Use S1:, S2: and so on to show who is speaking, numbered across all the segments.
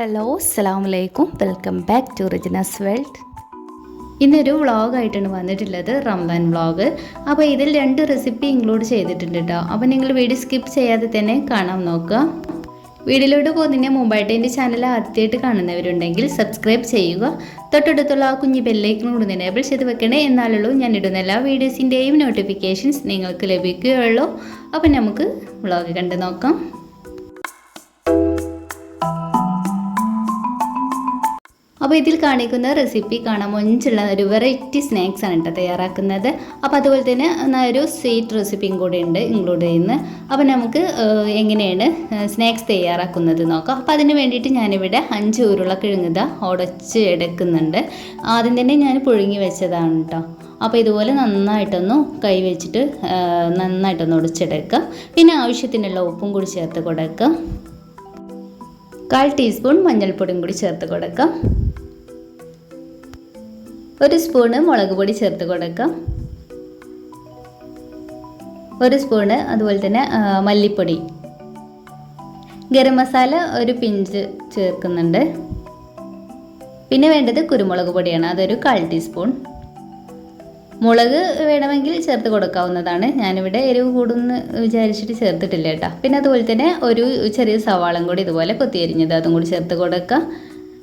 S1: Hello അസ്സലാമലൈക്കും, welcome back to റജ്നാസ് world. ഇന്നൊരു വ്ളോഗായിട്ടാണ് വന്നിട്ടുള്ളത്, റംദാൻ വ്ളോഗ്. അപ്പോൾ ഇതിൽ 2 റെസിപ്പി ഇൻക്ലൂഡ് ചെയ്തിട്ടുണ്ട് കേട്ടോ. അപ്പോൾ നിങ്ങൾ വീഡിയോ സ്കിപ്പ് ചെയ്യാതെ തന്നെ കാണാൻ നോക്കുക. വീഡിയോയിലോട്ട് പോകുന്നതിന് മുമ്പായിട്ട് എൻ്റെ ചാനൽ ആദ്യമായിട്ട് കാണുന്നവരുണ്ടെങ്കിൽ സബ്സ്ക്രൈബ് ചെയ്യുക. തൊട്ടടുത്തുള്ള ആ കുഞ്ഞ് ബെല്ലൈക്കൺ കൂടി എനേബിൾ ചെയ്ത് വെക്കണേ, എന്നാലുള്ളൂ ഞാൻ ഇടുന്ന എല്ലാ വീഡിയോസിൻ്റെയും നോട്ടിഫിക്കേഷൻസ് നിങ്ങൾക്ക് ലഭിക്കുകയുള്ളൂ. അപ്പോൾ നമുക്ക് വ്ളോഗ് കണ്ട് നോക്കാം. അപ്പോൾ ഇതിൽ കാണിക്കുന്ന റെസിപ്പി കാണാൻ മൊഞ്ചുള്ള ഒരു വെറൈറ്റി സ്നാക്സ് ആണ് കേട്ടോ തയ്യാറാക്കുന്നത്. അപ്പോൾ അതുപോലെ തന്നെ ഒരു സ്വീറ്റ് റെസിപ്പിയും കൂടെ ഉണ്ട് ഇൻക്ലൂഡ് ചെയ്യുന്നത്. അപ്പോൾ നമുക്ക് എങ്ങനെയാണ് സ്നാക്സ് തയ്യാറാക്കുന്നത് നോക്കാം. അപ്പോൾ അതിന് വേണ്ടിയിട്ട് ഞാനിവിടെ 5 ഉരുളക്കിഴങ്ങ് ഉടച്ച് എടുക്കുന്നുണ്ട്. ആദ്യം തന്നെ ഞാൻ പുഴുങ്ങി വെച്ചതാണ് കേട്ടോ. അപ്പോൾ ഇതുപോലെ നന്നായിട്ടൊന്ന് കൈ വെച്ചിട്ട് നന്നായിട്ടൊന്ന് ഉടച്ചെടുക്കുക. പിന്നെ ആവശ്യത്തിനുള്ള ഉപ്പും കൂടി ചേർത്ത് കൊടുക്കുക. 1/4 ടീസ്പൂൺ മഞ്ഞൾപ്പൊടിയും കൂടി ചേർത്ത് കൊടുക്കാം. 1 സ്പൂണ് മുളക് പൊടി ചേർത്ത് കൊടുക്കാം. 1 സ്പൂണ് അതുപോലെ തന്നെ മല്ലിപ്പൊടി. ഗരം മസാല ഒരു പിഞ്ച് ചേർക്കുന്നുണ്ട്. പിന്നെ വേണ്ടത് കുരുമുളക് പൊടിയാണ്, അതൊരു 1/4 ടീസ്പൂൺ. മുളക് വേണമെങ്കിൽ ചേർത്ത് കൊടുക്കാവുന്നതാണ്. ഞാനിവിടെ എരിവ് കൂടുമെന്ന് വിചാരിച്ചിട്ട് ചേർത്തിട്ടില്ല കേട്ടോ. പിന്നെ അതുപോലെ തന്നെ ഒരു ചെറിയ സവാളം കൂടി ഇതുപോലെ കൊത്തിയരിഞ്ഞത് അതും കൂടി ചേർത്ത് കൊടുക്കുക.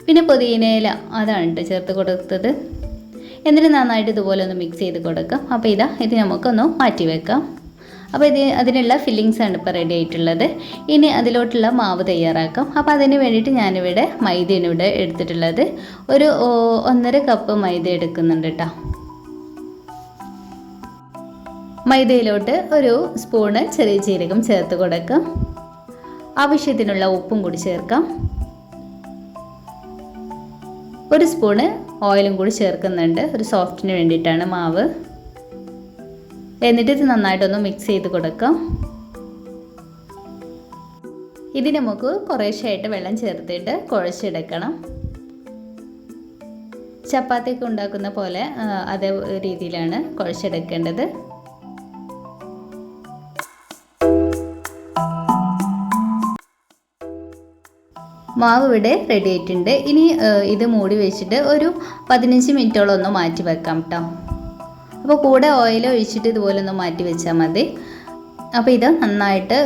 S1: പിന്നെ പുതിനയില അതാണ് കേട്ടോ ചേർത്ത് കൊടുത്തത്. എന്നിട്ട് നന്നായിട്ട് ഇതുപോലെ ഒന്ന് മിക്സ് ചെയ്ത് കൊടുക്കാം. അപ്പോൾ ഇത് നമുക്കൊന്ന് മാറ്റി വെക്കാം. അപ്പോൾ അതിനുള്ള ഫില്ലിങ്സ് ആണ് ഇപ്പോൾ റെഡി ആയിട്ടുള്ളത്. ഇനി അതിലോട്ടുള്ള മാവ് തയ്യാറാക്കാം. അപ്പോൾ അതിന് വേണ്ടിയിട്ട് ഞാനിവിടെ മൈദയാണ് ഇവിടെ എടുത്തിട്ടുള്ളത്. ഒരു 1.5 കപ്പ് മൈദ എടുക്കുന്നുണ്ട് കേട്ടോ. മൈദയിലോട്ട് ഒരു സ്പൂണ് ചെറിയ ജീരകം ചേർത്ത് കൊടുക്കാം. ആവശ്യത്തിനുള്ള ഉപ്പും കൂടി ചേർക്കാം. 1 സ്പൂണ് ഓയിലും കൂടി ചേർക്കുന്നുണ്ട്, ഒരു സോഫ്റ്റിന് വേണ്ടിയിട്ടാണ് മാവ്. എന്നിട്ട് ഇത് നന്നായിട്ടൊന്ന് മിക്സ് ചെയ്ത് കൊടുക്കാം. ഇത് നമുക്ക് കുറേശ്ശായിട്ട് വെള്ളം ചേർത്തിട്ട് കുഴച്ചെടുക്കണം. ചപ്പാത്തിയൊക്കെ ഉണ്ടാക്കുന്ന പോലെ അതേ രീതിയിലാണ് കുഴച്ചെടുക്കേണ്ടത്. മാവ് ഇവിടെ റെഡി ആയിട്ടുണ്ട്. ഇനി ഇത് മൂടി വെച്ചിട്ട് ഒരു 15 മിനിറ്റോളം ഒന്ന് മാറ്റി വെക്കാം കേട്ടോ. അപ്പോൾ കൂടെ ഓയിൽ ഒഴിച്ചിട്ട് ഇതുപോലെ ഒന്ന് മാറ്റി വെച്ചാൽ മതി. അപ്പോൾ ഇത് നന്നായിട്ട്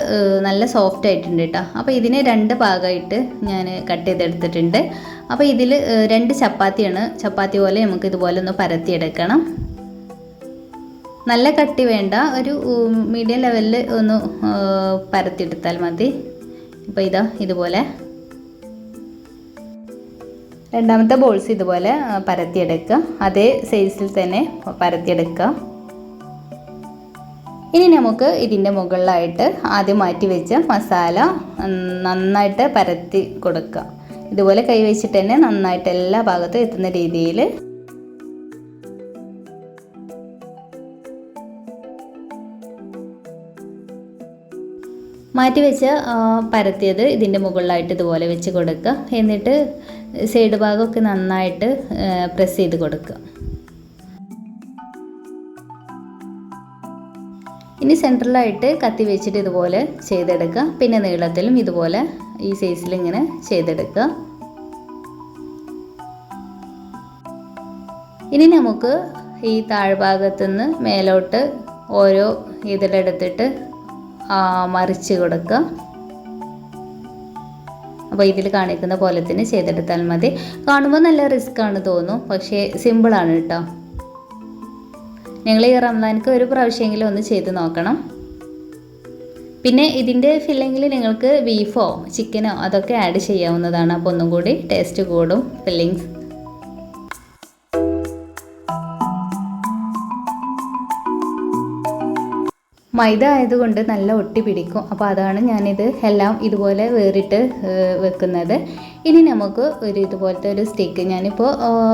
S1: നല്ല സോഫ്റ്റ് ആയിട്ടുണ്ട് കേട്ടോ. അപ്പോൾ ഇതിന് 2 ഭാഗമായിട്ട് ഞാൻ കട്ട് ചെയ്തെടുത്തിട്ടുണ്ട്. അപ്പോൾ ഇതിൽ 2 ചപ്പാത്തിയാണ്. ചപ്പാത്തി പോലെ നമുക്ക് ഇതുപോലെ ഒന്ന് പരത്തിയെടുക്കണം. നല്ല കട്ടി വേണ്ട, ഒരു മീഡിയം ലെവലിൽ ഒന്ന് പരത്തിയെടുത്താൽ മതി. അപ്പോൾ ഇതുപോലെ രണ്ടാമത്തെ ബോൾസ് ഇതുപോലെ പരത്തിയെടുക്കുക. അതേ സൈസിൽ തന്നെ പരത്തിയെടുക്കുക. ഇനി നമുക്ക് ഇതിൻ്റെ മുകളിലായിട്ട് ആദ്യം മാറ്റി വെച്ച മസാല നന്നായിട്ട് പരത്തി കൊടുക്കുക. ഇതുപോലെ കൈ വെച്ചിട്ട് തന്നെ നന്നായിട്ട് എല്ലാ ഭാഗത്തും എത്തുന്ന രീതിയിൽ മാറ്റി വെച്ച് പരത്തിയത് ഇതിൻ്റെ മുകളിലായിട്ട് ഇതുപോലെ വെച്ച് കൊടുക്കുക. എന്നിട്ട് സൈഡ് ഭാഗമൊക്കെ നന്നായിട്ട് പ്രസ് ചെയ്ത് കൊടുക്കുക. ഇനി സെൻട്രലായിട്ട് കത്തി വെച്ചിട്ട് ഇതുപോലെ ചെയ്തെടുക്കുക. പിന്നെ നീളത്തിലും ഇതുപോലെ ഈ സൈസിൽ ഇങ്ങനെ ചെയ്തെടുക്കുക. ഇനി നമുക്ക് ഈ താഴ്ഭാഗത്തുനിന്ന് മേലോട്ട് ഓരോ ഇതിലെടുത്തിട്ട് മറിച്ച് കൊടുക്കുക. അപ്പോൾ ഇതിൽ കാണിക്കുന്ന പോലെ തന്നെ ചെയ്തെടുത്താൽ മതി. കാണുമ്പോൾ നല്ല റിസ്ക് ആണ് തോന്നും, പക്ഷേ സിമ്പിളാണ് കേട്ടോ. നിങ്ങൾ ഈ റംദാനിക്ക് ഒരു പ്രാവശ്യമെങ്കിലും ഒന്ന് ചെയ്ത് നോക്കണം. പിന്നെ ഇതിൻ്റെ ഫില്ലിങ്ങിൽ നിങ്ങൾക്ക് ബീഫോ ചിക്കനോ അതൊക്കെ ആഡ് ചെയ്യാവുന്നതാണ്. അപ്പോൾ ഒന്നും കൂടി ടേസ്റ്റ് കൂടും ഫില്ലിങ്സ്. മൈദ ആയതുകൊണ്ട് നല്ല ഒട്ടി പിടിക്കും. അപ്പോൾ അതാണ് ഞാനിത് എല്ലാം ഇതുപോലെ വേറിട്ട് വെക്കുന്നത്. ഇനി നമുക്ക് ഇതുപോലത്തെ ഒരു സ്റ്റിക്ക്, ഞാനിപ്പോൾ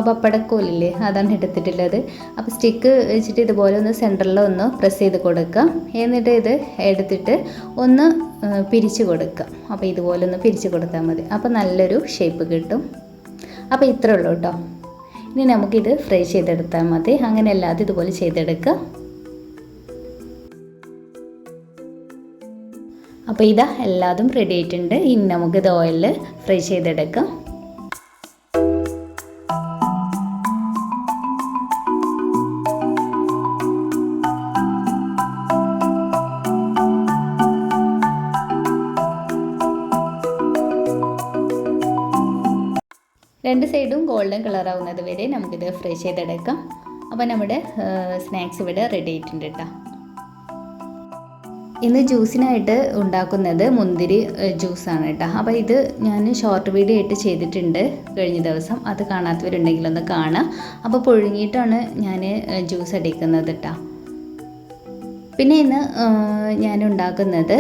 S1: പപ്പടക്കോലില്ലേ അതാണ് എടുത്തിട്ടുള്ളത്. അപ്പോൾ സ്റ്റിക്ക് വെച്ചിട്ട് ഇതുപോലെ ഒന്ന് സെൻറ്ററിൽ ഒന്ന് പ്രസ് ചെയ്ത് കൊടുക്കുക. എന്നിട്ട് ഇത് എടുത്തിട്ട് ഒന്ന് പിരിച്ച് കൊടുക്കുക. അപ്പോൾ ഇതുപോലെ ഒന്ന് പിരിച്ച് കൊടുത്താൽ മതി. അപ്പോൾ നല്ലൊരു ഷേപ്പ് കിട്ടും. അപ്പോൾ ഇത്രേ ഉള്ളൂ കേട്ടോ. ഇനി നമുക്കിത് ഫ്രൈ ചെയ്തെടുത്താൽ മതി. അങ്ങനെ അല്ലാതെ ഇതുപോലെ ചെയ്തെടുക്കുക. അപ്പോൾ ഇതാ എല്ലാതും റെഡി ആയിട്ടുണ്ട്. ഇനി നമുക്കിത് ഓയിലിൽ ഫ്രൈ ചെയ്തെടുക്കാം. രണ്ട് സൈഡും ഗോൾഡൻ കളറാവുന്നത് വരെ നമുക്കിത് ഫ്രൈ ചെയ്തെടുക്കാം. അപ്പോൾ നമ്മുടെ സ്നാക്സ് ഇവിടെ റെഡി ആയിട്ടുണ്ട് കേട്ടോ. ഇന്ന് ജ്യൂസിനായിട്ട് ഉണ്ടാക്കുന്നത് മുന്തിരി ജ്യൂസാണ് കേട്ടോ. അപ്പോൾ ഇത് ഞാൻ ഷോർട്ട് വീഡിയോ ആയിട്ട് ചെയ്തിട്ടുണ്ട് കഴിഞ്ഞ ദിവസം. അത് കാണാത്തവരുണ്ടെങ്കിൽ ഒന്ന് കാണാം. അപ്പോൾ പുഴുങ്ങിയിട്ടാണ് ഞാൻ ജ്യൂസ് അടിക്കുന്നത് കേട്ടോ. പിന്നെ ഇന്ന് ഞാൻ ഉണ്ടാക്കുന്നത്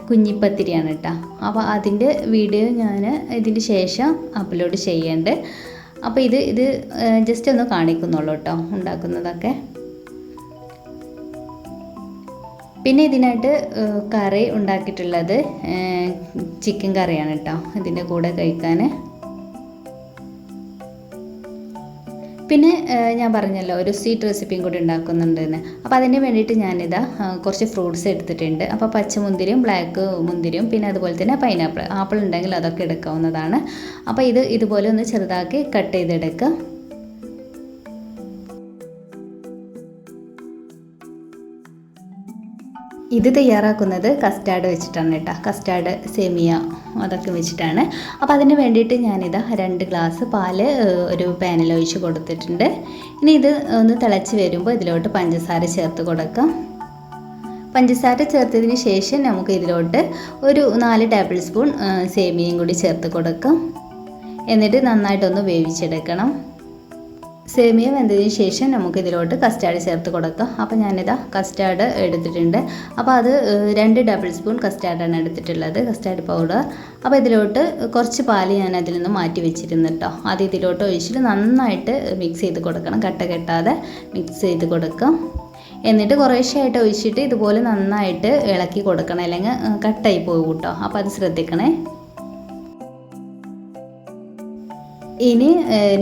S1: കുഞ്ഞിപ്പത്തിരിയാണ് കേട്ടോ. അപ്പോൾ അതിൻ്റെ വീഡിയോ ഞാൻ ഇതിന് ശേഷം അപ്ലോഡ് ചെയ്യേണ്ടത്. അപ്പോൾ ഇത് ജസ്റ്റ് ഒന്ന് കാണിക്കുന്നുള്ളൂ കേട്ടോ ഉണ്ടാക്കുന്നതൊക്കെ. പിന്നെ ഇതിനായിട്ട് കറി ഉണ്ടാക്കിയിട്ടുള്ളത് ചിക്കൻ കറിയാണ് കേട്ടോ ഇതിൻ്റെ കൂടെ കഴിക്കാൻ. പിന്നെ ഞാൻ പറഞ്ഞല്ലോ ഒരു സ്വീറ്റ് റെസിപ്പിയും കൂടി ഉണ്ടാക്കുന്നുണ്ടെന്ന്. അപ്പോൾ അതിന് വേണ്ടിയിട്ട് ഞാനിതാ കുറച്ച് ഫ്രൂട്ട്സ് എടുത്തിട്ടുണ്ട്. അപ്പോൾ പച്ചമുന്തിരിയും ബ്ലാക്ക് മുന്തിരിയും പിന്നെ അതുപോലെ തന്നെ പൈനാപ്പിൾ, ആപ്പിൾ ഉണ്ടെങ്കിൽ അതൊക്കെ എടുക്കാവുന്നതാണ്. അപ്പോൾ ഇതുപോലെ ഒന്ന് ചെറുതാക്കി കട്ട് ചെയ്തെടുക്കുക. ഇത് തയ്യാറാക്കുന്നത് കസ്റ്റാർഡ് വെച്ചിട്ടാണ് കേട്ടോ. കസ്റ്റാർഡ് സെമിയ അതൊക്കെ വെച്ചിട്ടാണ്. അപ്പോൾ അതിന് വേണ്ടിയിട്ട് ഞാനിതാ 2 ഗ്ലാസ് പാല് ഒരു പാനിൽ ഒഴിച്ച് കൊടുത്തിട്ടുണ്ട്. ഇനി ഇത് ഒന്ന് തിളച്ച് വരുമ്പോൾ ഇതിലോട്ട് പഞ്ചസാര ചേർത്ത് കൊടുക്കാം. പഞ്ചസാര ചേർത്തതിന് ശേഷം നമുക്ക് ഇതിലോട്ട് ഒരു 4 ടേബിൾ സ്പൂൺ സേമിയയും കൂടി ചേർത്ത് കൊടുക്കാം. എന്നിട്ട് നന്നായിട്ടൊന്ന് വേവിച്ചെടുക്കണം. സേമിയ വെന്തതിന് ശേഷം നമുക്ക് ഇതിലോട്ട് കസ്റ്റാർഡ് ചേർത്ത് കൊടുക്കാം. അപ്പോൾ ഞാനിതാ കസ്റ്റാർഡ് എടുത്തിട്ടുണ്ട്. അപ്പോൾ അത് 2 ടേബിൾ സ്പൂൺ കസ്റ്റാർഡാണ് എടുത്തിട്ടുള്ളത്, കസ്റ്റാർഡ് പൗഡർ. അപ്പോൾ ഇതിലോട്ട് കുറച്ച് പാല് ഞാൻ അതിൽ നിന്ന് മാറ്റി വെച്ചിരുന്നു കേട്ടോ. അത് ഇതിലോട്ട് ഒഴിച്ചിട്ട് നന്നായിട്ട് മിക്സ് ചെയ്ത് കൊടുക്കണം, കട്ട കെട്ടാതെ മിക്സ് ചെയ്ത് കൊടുക്കാം. എന്നിട്ട് കുറേശ്ശെയായിട്ട് ഒഴിച്ചിട്ട് ഇതുപോലെ നന്നായിട്ട് ഇളക്കി കൊടുക്കണം, അല്ലെങ്കിൽ കട്ടായി പോകും കേട്ടോ. അപ്പോൾ അത് ശ്രദ്ധിക്കണേ. ഇനി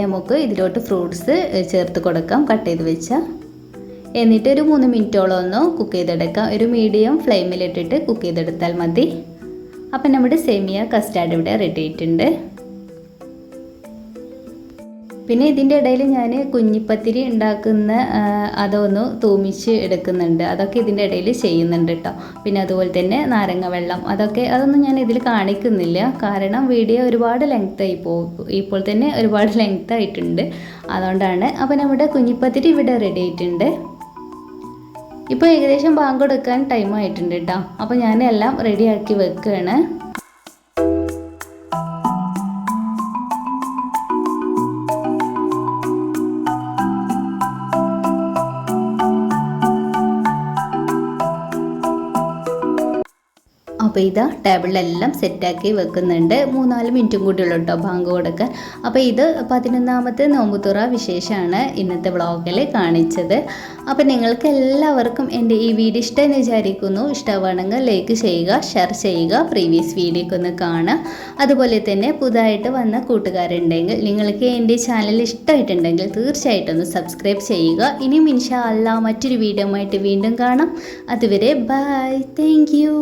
S1: നമുക്ക് ഇതിലോട്ട് ഫ്രൂട്ട്സ് ചേർത്ത് കൊടുക്കാം, കട്ട് ചെയ്ത് വെച്ച. എന്നിട്ട് ഒരു 3 മിനിറ്റോളം ഒന്ന് കുക്ക് ചെയ്തെടുക്കാം. ഒരു മീഡിയം ഫ്ലെയിമിലിട്ടിട്ട് കുക്ക് ചെയ്തെടുത്താൽ മതി. അപ്പം നമ്മുടെ സെമിയ കസ്റ്റാർഡ് ഇവിടെ റെഡി ആയിട്ടുണ്ട്. പിന്നെ ഇതിൻ്റെ ഇടയിൽ ഞാൻ കുഞ്ഞിപ്പത്തിരി ഉണ്ടാക്കുന്ന അതൊന്ന് തൂമിച്ച് എടുക്കുന്നുണ്ട്. അതൊക്കെ ഇതിൻ്റെ ഇടയിൽ ചെയ്യുന്നുണ്ട് കേട്ടോ. പിന്നെ അതുപോലെ തന്നെ നാരങ്ങ വെള്ളം അതൊന്നും ഞാൻ ഇതിൽ കാണിക്കുന്നില്ല, കാരണം വീഡിയോ ഒരുപാട് ലെങ്ത്തായി പോകും. ഇപ്പോൾ തന്നെ ഒരുപാട് ലെങ്ത് ആയിട്ടുണ്ട്, അതുകൊണ്ടാണ്. അപ്പോൾ നമ്മുടെ കുഞ്ഞിപ്പത്തിരി ഇവിടെ റെഡി ആയിട്ടുണ്ട്. ഇപ്പോൾ ഏകദേശം ബാങ്ക് കൊടുക്കാൻ ടൈം ആയിട്ടുണ്ട് കേട്ടോ. അപ്പോൾ ഞാൻ എല്ലാം റെഡിയാക്കി വെക്കുകയാണ്. അപ്പോൾ ഇതാ ടേബിളിലെല്ലാം സെറ്റാക്കി വെക്കുന്നുണ്ട്. 3-4 മിനിറ്റും കൂടി ഉള്ളൂ കേട്ടോ ബാങ്ക് കൊടുക്കാൻ. അപ്പോൾ ഇത് 11ാമത്തെ നോമ്പുതുറ വിശേഷമാണ് ഇന്നത്തെ വ്ളോഗിൽ കാണിച്ചത്. അപ്പോൾ നിങ്ങൾക്ക് എല്ലാവർക്കും എൻ്റെ ഈ വീഡിയോ ഇഷ്ടമെന്ന് വിചാരിക്കുന്നു. ഇഷ്ടമാണെങ്കിൽ ലൈക്ക് ചെയ്യുക, ഷെയർ ചെയ്യുക, പ്രീവിയസ് വീഡിയോക്ക് ഒന്ന് കാണുക. അതുപോലെ തന്നെ പുതുതായിട്ട് വന്ന കൂട്ടുകാരുണ്ടെങ്കിൽ നിങ്ങൾക്ക് എൻ്റെ ചാനൽ ഇഷ്ടമായിട്ടുണ്ടെങ്കിൽ തീർച്ചയായിട്ടും ഒന്ന് സബ്സ്ക്രൈബ് ചെയ്യുക. ഇനിയും ഇൻഷാ അല്ലാഹ് മറ്റൊരു വീഡിയോ ആയിട്ട് വീണ്ടും കാണാം. അതുവരെ ബൈ, താങ്ക് യു.